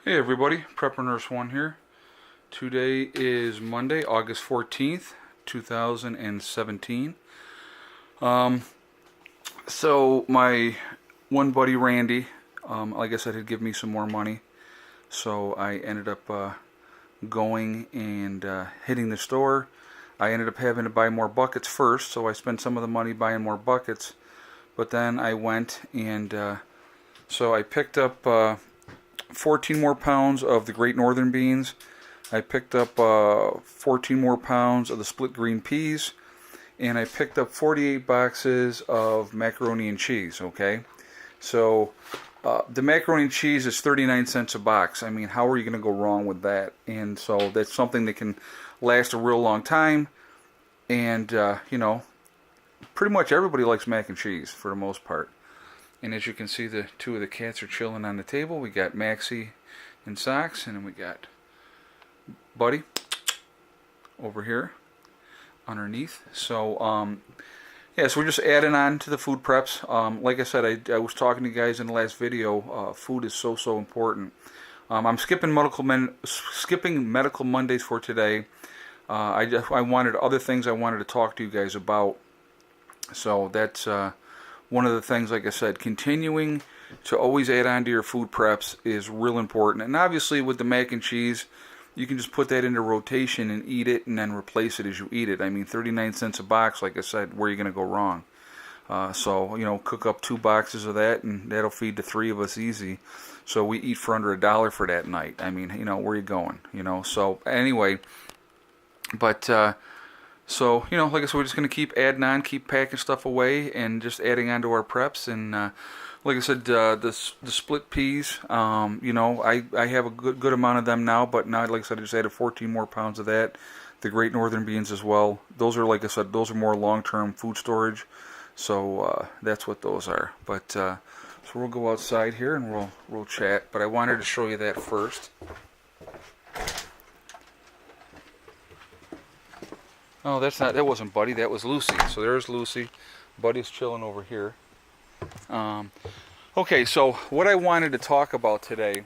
Hey everybody, Prepper Nurse 1 here. Today is Monday, August 14th, 2017. Um, so my one buddy Randy, like I said, had given me some more money. So I ended up going and hitting the store. I ended up having to buy more buckets first, so I spent some of the money buying more buckets. But then I went and so I picked up 14 more pounds of the Great Northern beans. I picked up 14 more pounds of the split green peas, and I picked up 48 boxes of macaroni and cheese. Okay, so the macaroni and cheese is 39 cents a box. I mean, how are you going to go wrong with that? And so that's something that can last a real long time. And pretty much everybody likes mac and cheese for the most part. And as you can see, the two of the cats are chilling on the table. We got Maxie in socks, and then we got Buddy over here underneath. So, yeah, so we're just adding on to the food preps. Like I said, I was talking to you guys in the last video. Food is so important. I'm skipping medical Mondays for today. I wanted other things I wanted to talk to you guys about. So that's one of the things, like I said, continuing to always add on to your food preps is real important. And obviously with the mac and cheese, you can just put that into rotation and eat it and then replace it as you eat it. I mean, 39 cents a box, like I said, where are you going to go wrong? So, cook up 2 boxes of that and that'll feed the 3 of us easy. So we eat for under $1 for that night. I mean, where are you going? So anyway, but so, like I said, we're just going to keep adding on, keep packing stuff away, and just adding on to our preps. And like I said, the split peas, I have a good amount of them now, but now, like I said, I just added 14 more pounds of that. The Great Northern beans as well. Those are, like I said, those are more long-term food storage. So that's what those are. But so we'll go outside here and we'll chat. But I wanted to show you that first. Oh, that wasn't Buddy, that was Lucy. So there's Lucy. Buddy's chilling over here. Okay, so what I wanted to talk about today,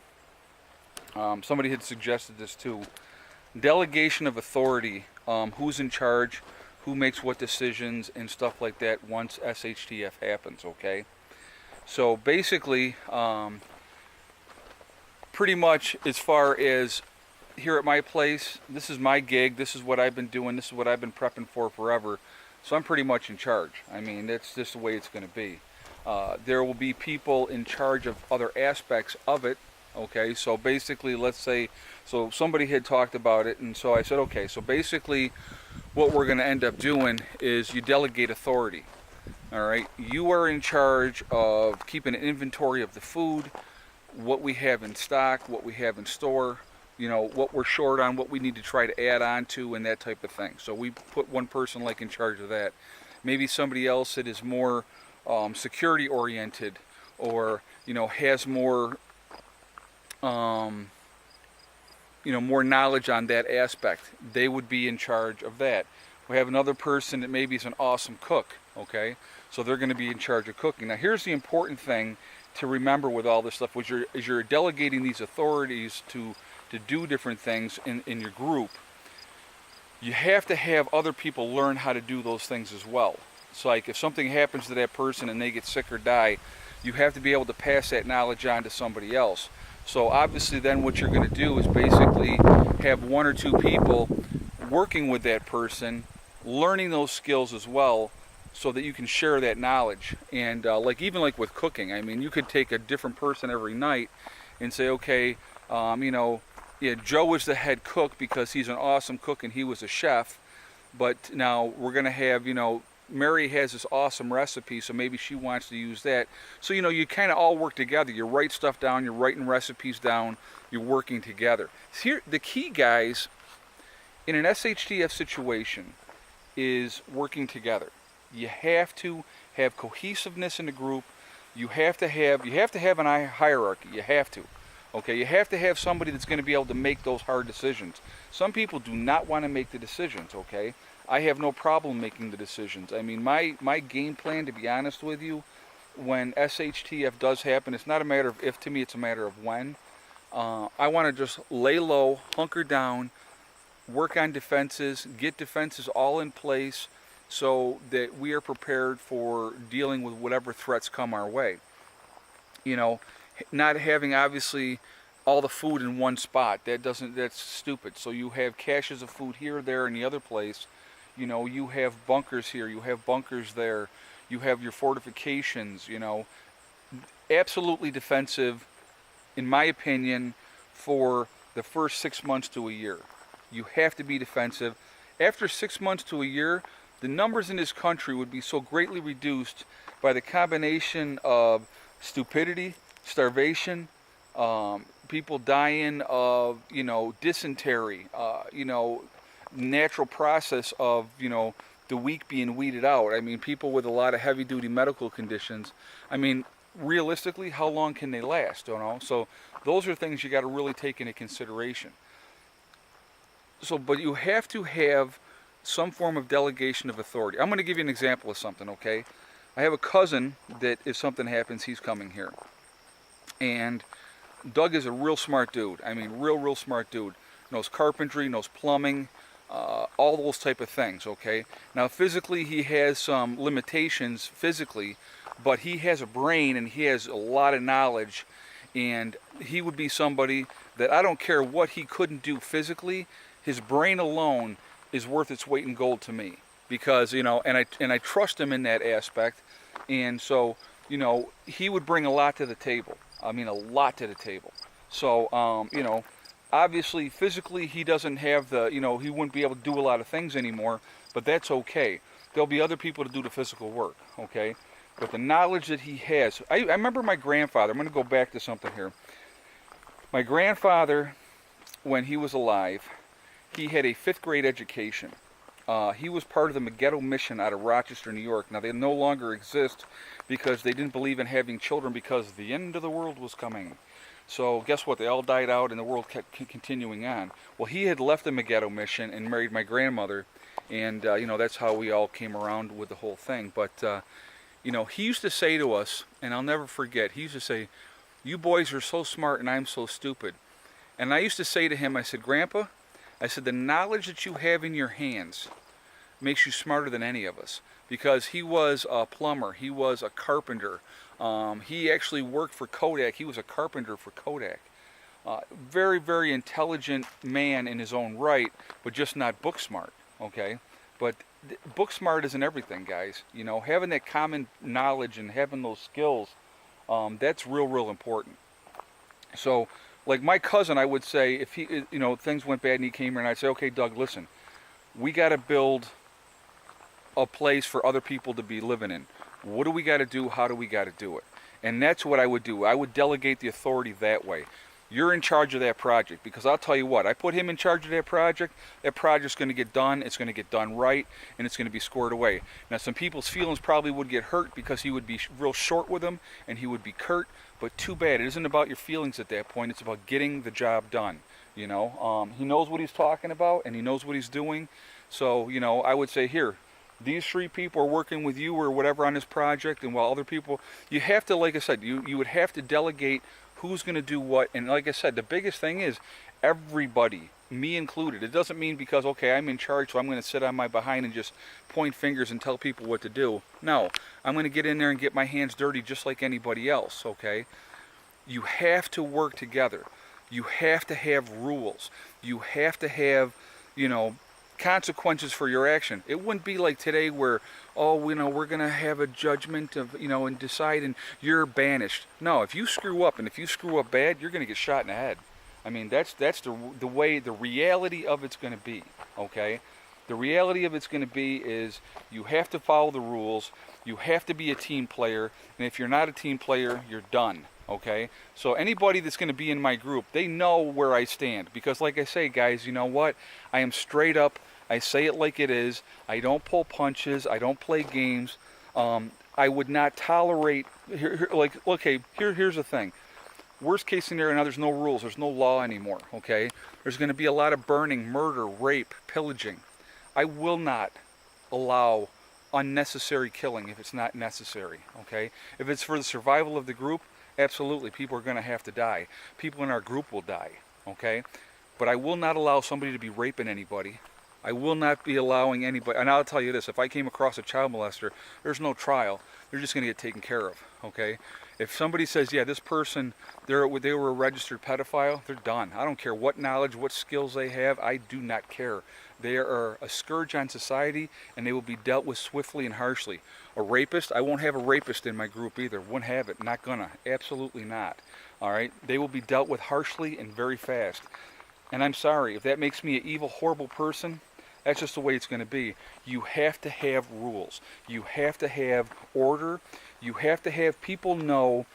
somebody had suggested this too. Delegation of authority, who's in charge, who makes what decisions and stuff like that once S.H.T.F happens, okay? So basically, pretty much as far as here at my place, this is my gig, this is what I've been doing, this is what I've been prepping for forever, so I'm pretty much in charge. I mean, that's just the way it's going to be. There will be people in charge of other aspects of it, okay? So basically, let's say, so somebody had talked about it, and so I said, okay, so basically what we're going to end up doing is you delegate authority, all right? You are in charge of keeping an inventory of the food, what we have in stock, what we have in store, what we're short on, what we need to try to add on to, and that type of thing. So we put one person like in charge of that. Maybe somebody else that is more security oriented, or has more more knowledge on that aspect. They would be in charge of that. We have another person that maybe is an awesome cook, okay? So they're going to be in charge of cooking. Now here's the important thing to remember with all this stuff, which is you're delegating these authorities to do different things in your group. You have to have other people learn how to do those things as well. It's like if something happens to that person and they get sick or die, you have to be able to pass that knowledge on to somebody else. So obviously then what you're going to do is basically have 1 or 2 people working with that person, learning those skills as well, so that you can share that knowledge. And even with cooking, I mean, you could take a different person every night and say, okay, yeah, Joe is the head cook because he's an awesome cook and he was a chef, but now we're going to have, Mary has this awesome recipe, so maybe she wants to use that. So, you kind of all work together. You write stuff down, you're writing recipes down, you're working together. Here, the key, guys, in an SHTF situation is working together. You have to have cohesiveness in the group. You have to have an hierarchy. You have to. Okay, you have to have somebody that's going to be able to make those hard decisions. Some people do not want to make the decisions, okay? I have no problem making the decisions. I mean, my game plan, to be honest with you, when S.H.T.F does happen, it's not a matter of if, to me it's a matter of when. I want to just lay low, hunker down, work on defenses, get defenses all in place so that we are prepared for dealing with whatever threats come our way. You know, not having obviously all the food in one spot, that's stupid. So you have caches of food here, there, and the other place. You know, you have bunkers here, you have bunkers there, you have your fortifications. You know, absolutely defensive, in my opinion, for the first 6 months to a year. You have to be defensive. After 6 months to a year, the numbers in this country would be so greatly reduced by the combination of stupidity, starvation, people dying of, you know, dysentery, you know, natural process of, you know, the weak being weeded out. I mean, people with a lot of heavy-duty medical conditions. I mean, realistically, how long can they last? You know, so those are things you got to really take into consideration. So, but you have to have some form of delegation of authority. I'm going to give you an example of something, okay? I have a cousin that if something happens, he's coming here. And Doug is a real smart dude. I mean, real smart dude. Knows carpentry, knows plumbing, all those type of things, okay? Now, physically, he has some limitations physically, but he has a brain and he has a lot of knowledge. And he would be somebody that I don't care what he couldn't do physically, his brain alone is worth its weight in gold to me, because, you know, and I trust him in that aspect. And so, you know, he would bring a lot to the table. I mean, a lot to the table. So, you know, obviously physically he doesn't have the, you know, he wouldn't be able to do a lot of things anymore, but that's okay. There'll be other people to do the physical work, okay? But the knowledge that he has, I remember my grandfather. I'm going to go back to something here. My grandfather, when he was alive, he had a 5th grade education. He was part of the Megiddo Mission out of Rochester, New York. Now, they no longer exist because they didn't believe in having children because the end of the world was coming. So guess what? They all died out and the world kept continuing on. Well, he had left the Megiddo Mission and married my grandmother. And, you know, that's how we all came around with the whole thing. But, you know, he used to say to us, and I'll never forget, he used to say, "You boys are so smart and I'm so stupid." And I used to say to him, I said, "Grandpa," I said, "the knowledge that you have in your hands makes you smarter than any of us." Because he was a plumber, he was a carpenter, he actually worked for Kodak, he was a carpenter for Kodak. Very intelligent man in his own right, but just not book smart, okay? But book smart isn't everything, guys. You know, having that common knowledge and having those skills, that's real important. So, like my cousin, I would say, if he, you know, things went bad and he came here, and I'd say, "Okay, Doug, listen, we got to build a place for other people to be living in. What do we got to do? How do we got to do it?" And that's what I would do. I would delegate the authority that way. You're in charge of that project, because I'll tell you what, I put him in charge of that project's going to get done, it's going to get done right, and it's going to be squared away. Now, some people's feelings probably would get hurt because he would be real short with them, and he would be curt, but too bad. It isn't about your feelings at that point, it's about getting the job done. You know, he knows what he's talking about, and he knows what he's doing. So, you know, I would say, here, these 3 people are working with you or whatever on this project, and while other people, you have to, like I said, you would have to delegate who's going to do what. And like I said, the biggest thing is everybody, me included. It doesn't mean because, okay, I'm in charge, so I'm going to sit on my behind and just point fingers and tell people what to do. No, I'm going to get in there and get my hands dirty just like anybody else, okay? You have to work together. You have to have rules. You have to have, you know, consequences for your action. It wouldn't be like today where, oh, you know, we're going to have a judgment of, you know, and decide and you're banished. No, if you screw up, and if you screw up bad, you're going to get shot in the head. I mean, that's the way, the reality of it's going to be, okay? The reality of it's going to be is you have to follow the rules, you have to be a team player, and if you're not a team player, you're done, okay? So anybody that's going to be in my group, they know where I stand, because like I say, guys, you know what? I am straight up. I say it like it is. I don't pull punches. I don't play games. I would not tolerate, here's the thing. Worst case scenario, now there's no rules. There's no law anymore, okay? There's going to be a lot of burning, murder, rape, pillaging. I will not allow unnecessary killing if it's not necessary, okay? If it's for the survival of the group, absolutely, people are going to have to die. People in our group will die, okay? But I will not allow somebody to be raping anybody. I will not be allowing anybody, and I'll tell you this, if I came across a child molester, there's no trial. They're just going to get taken care of, okay? If somebody says, yeah, this person, they were a registered pedophile, they're done. I don't care what knowledge, what skills they have. I do not care. They are a scourge on society, and they will be dealt with swiftly and harshly. A rapist, I won't have a rapist in my group either. Won't have it. Not gonna. Absolutely not. All right? They will be dealt with harshly and very fast. And I'm sorry, if that makes me an evil, horrible person, that's just the way it's going to be. You have to have rules. You have to have order. You have to have people know.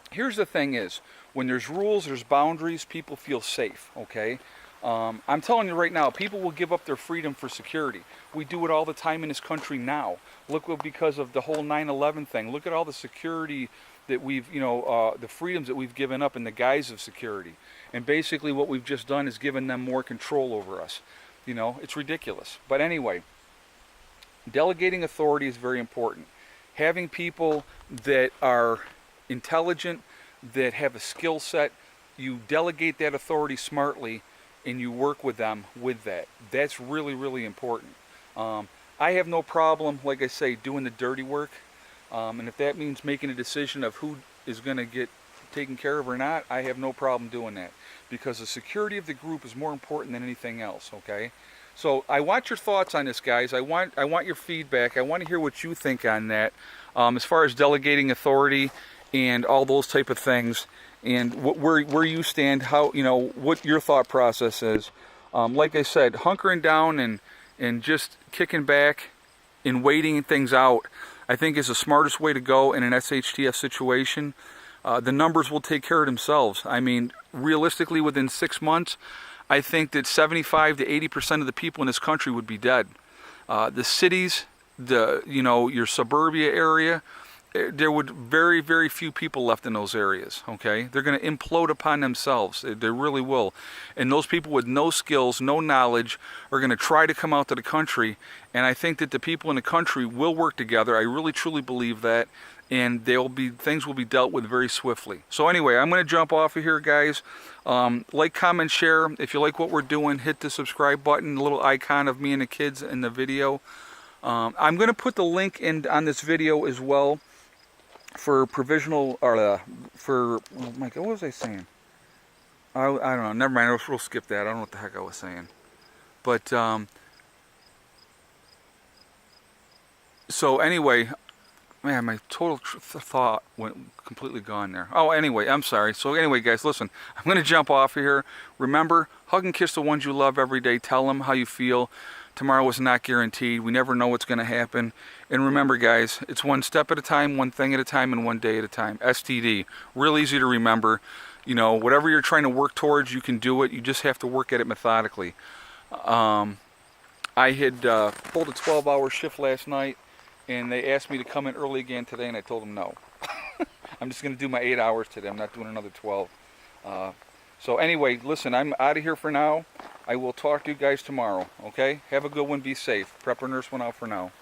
Here's the thing is, when there's rules, there's boundaries, people feel safe, okay? I'm telling you right now, people will give up their freedom for security. We do it all the time in this country now. Look, because of the whole 9/11 thing. Look at all the security that we've, the freedoms that we've given up in the guise of security. And basically what we've just done is given them more control over us. It's ridiculous. But anyway, delegating authority is very important. Having people that are intelligent, that have a skill set, you delegate that authority smartly and you work with them with that. That's really, really important. I have no problem, like I say, doing the dirty work. And if that means making a decision of who is going to get taken care of or not, I have no problem doing that. Because the security of the group is more important than anything else, okay? So I want your thoughts on this, guys. I want your feedback. I want to hear what you think on that, as far as delegating authority and all those type of things, and where you stand, how what your thought process is. Like I said, hunkering down and just kicking back and waiting things out, I think is the smartest way to go in an S.H.T.F situation. The numbers will take care of themselves. I mean, realistically, within 6 months, I think that 75 to 80% of the people in this country would be dead. The cities, your suburbia area, there would very, very few people left in those areas, okay? They're going to implode upon themselves. They really will. And those people with no skills, no knowledge, are going to try to come out to the country. And I think that the people in the country will work together. I really, truly believe that. And things will be dealt with very swiftly. So anyway, I'm going to jump off of here, guys. Like, comment, share. If you like what we're doing, hit the subscribe button, the little icon of me and the kids in the video. I'm going to put the link on this video as well for provisional, or oh my God, what was I saying? I don't know. Never mind. We'll skip that. I don't know what the heck I was saying. But so anyway. Man, my total thought went completely gone there. Oh, anyway, I'm sorry. So anyway, guys, listen, I'm going to jump off of here. Remember, hug and kiss the ones you love every day. Tell them how you feel. Tomorrow is not guaranteed. We never know what's going to happen. And remember, guys, it's one step at a time, one thing at a time, and one day at a time. STD. Real easy to remember. Whatever you're trying to work towards, you can do it. You just have to work at it methodically. I had pulled a 12-hour shift last night. And they asked me to come in early again today, and I told them no. I'm just going to do my 8 hours today. I'm not doing another 12. So anyway, listen, I'm out of here for now. I will talk to you guys tomorrow, okay? Have a good one. Be safe. Prepper Nurse 1 out for now.